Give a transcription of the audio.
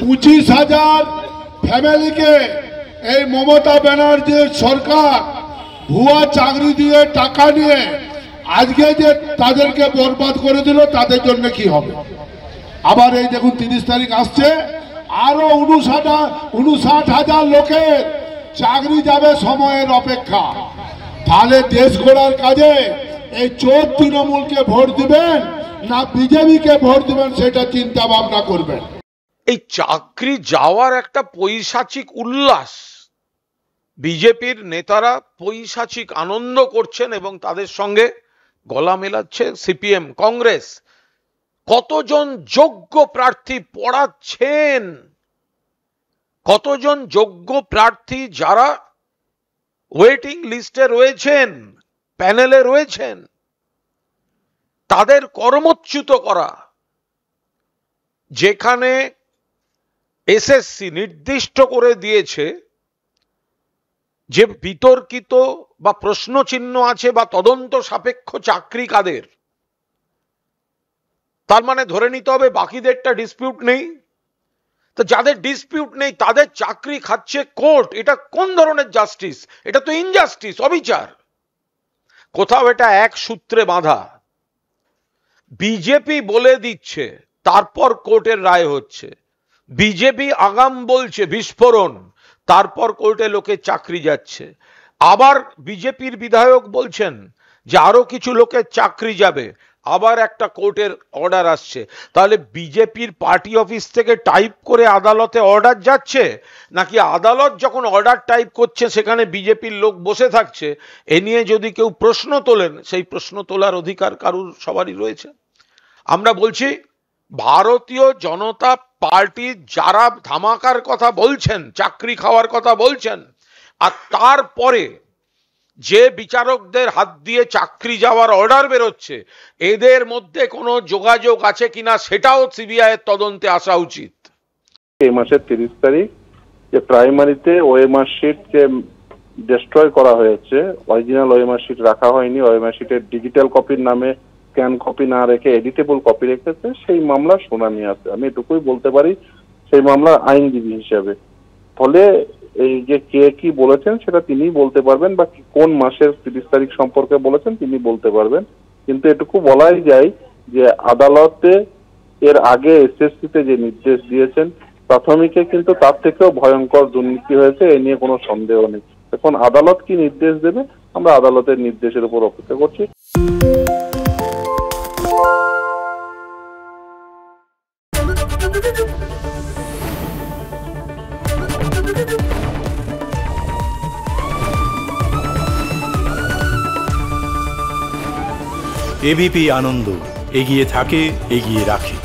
25,000 ফ্যামিলিকে এই মমতা ব্যানার্জির সরকার ভুয়া চাকরি দিয়ে টাকা নিয়ে আজকে যে তাদেরকে বরবাদ করে দিল, তাদের জন্য কি হবে? আবার এই দেখুন 30 তারিখ আসছে, আরো 59,000 লোকের চাকরি যাবে সময়ের অপেক্ষা। তাহলে দেশ গড়ার কাজে এই চোর তৃণমূলকে ভোট দিবেন না বিজেপিকে ভোট দিবেন, সেটা চিন্তা ভাবনা করবেন। এই চাকরি যাওয়ার একটা পৈশাচিক উল্লাস, বিজেপির নেতারা পৈশাচিক আনন্দ করছেন এবং তাদের সঙ্গে গলা মেলাচ্ছে সিপিএম, কংগ্রেস। কতজন যোগ্য প্রার্থী পড়াচ্ছেন, কতজন যোগ্য প্রার্থী যারা ওয়েটিং লিস্টে রয়েছেন, প্যানেলে রয়েছেন, তাদের কর্মচ্যুত করা। যেখানে এসএসসি নির্দিষ্ট করে দিয়েছে যে বিতর্কিত বা প্রশ্নচিহ্ন আছে বা তদন্ত সাপেক্ষ চাকরি কাদের, তার মানে ধরে নিতে হবে বাকিদেরটা ডিসপিউট নেই। তো যাদের ডিসপিউট নেই তাদের চাকরি খাচ্ছে কোর্ট। এটা কোন ধরনের জাস্টিস? এটা তো ইনজাস্টিস, অবিচার। কোথাও এটা এক সূত্রে বাঁধা। বিজেপি বলে দিচ্ছে, তারপর কোর্টের রায় হচ্ছে। বিজেপি আগাম বলছে বিস্ফোরণ, তারপর কোর্টে লোকের চাকরি যাচ্ছে। আবার বিজেপির বিধায়ক বলছেন যে আরো কিছু লোকের চাকরি যাবে, আবার একটা কোর্টের অর্ডার আসছে। তাহলে বিজেপির পার্টি অফিস থেকে টাইপ করে আদালতে অর্ডার যাচ্ছে, নাকি আদালত যখন অর্ডার টাইপ করছে সেখানে বিজেপির লোক বসে থাকছে? এ নিয়ে যদি কেউ প্রশ্ন তোলেন, সেই প্রশ্ন তোলার অধিকার কারুর সবারই রয়েছে। আমরা বলছি ভারতীয় জনতা পার্টির যারা ধামাকার কথা বলছেন, চাকরি খাওয়ার কথা বলছেন, আর তারপরে যে বিচারকদের হাত দিয়ে চাকরি যাওয়ার অর্ডার বেরোচ্ছে, এদের মধ্যে কোনো যোগাযোগ আছে কিনা সেটাও সিবিআই এর তদন্তে আসা উচিত। এই মাসের 30 তারিখ যে প্রাইমারিতে ওএমআর শিট যে ডিস্ট্রয় করা হয়েছে, অরিজিনাল ওএমআর শিট রাখা হয়নি, ওএমআর শিটের ডিজিটাল কপির নামে স্ক্যান কপি না রেখে এডিটেবল কপি রেখেছে, সেই মামলার শুনানি আছে। আমি এটুকুই বলতে পারি সেই মামলার আইনজীবী হিসেবে। ফলে এই যে কে কি বলেছেন সেটা তিনি বলতে পারবেন, বা কোন মাসের 30 তারিখ সম্পর্কে বলেছেন তিনি বলতে পারবেন। কিন্তু এটুকু বলাই যায় যে আদালতে এর আগে এসএসসিতে যে নির্দেশ দিয়েছেন প্রাথমিকে, কিন্তু তার থেকেও ভয়ঙ্কর দুর্নীতি হয়েছে, এ নিয়ে কোনো সন্দেহ নেই। এখন আদালত কি নির্দেশ দেবে, আমরা আদালতের নির্দেশের উপর অপেক্ষা করছি। এবিপি আনন্দ এগিয়ে থাকে, এগিয়ে রাখে।